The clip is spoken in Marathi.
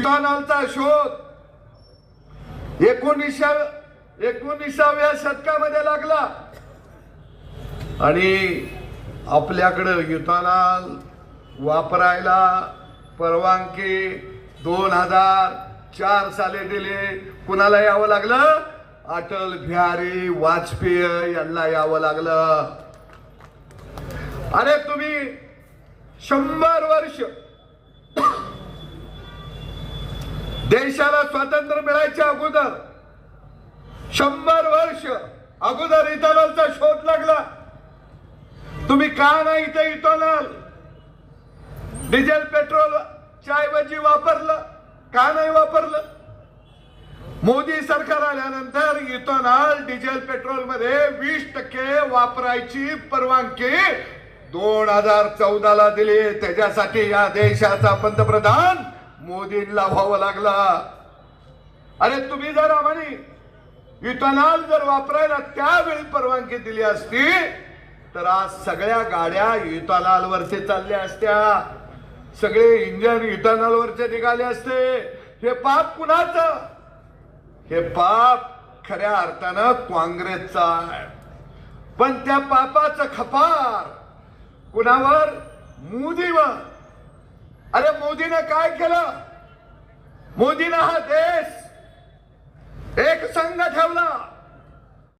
इथॉनॉलचा शोध 19व्या शतकामध्ये लागला आणि आपल्याकडे इथॉनॉल वापरायला परवानगी 2004 साली दिली. कुणाला यावं लागलं? अटल बिहारी वाजपेयी यांना यावं लागलं. अरे तुम्ही 100 वर्ष देशाला स्वातंत्र्य मिळायच्या अगोदर 100 वर्ष अगोदर इथॉनॉलचा शोध लागला. तुम्ही का नाही इथे इथॉनॉल डिझेल पेट्रोलच्या ऐवजी वापरलं? का नाही वापरलं? मोदी सरकार आल्यानंतर इथॉनॉल डिझेल पेट्रोल मध्ये 20% वापरायची परवानगी 2014 ला दिली. त्याच्यासाठी या देशाचा पंतप्रधान मोदींना व्हावं लागला. अरे तुम्ही जर आम्हाला इथॉनॉल जर वापरायला त्यावेळी परवानगी दिली असती तर आज सगळ्या गाड्या इथॉनॉल वरचे चालल्या असत्या, सगळे इंजन इथॉनॉल वरचे निघाले असते. हे पाप कुणाचं? हे पाप खऱ्या अर्थानं काँग्रेसचा आहे. पण त्या पापाचं खपार कुणावर? मोदीवर. अरे मोदीने काय केलं? मोदीने हा देश एक संघ ठेवला.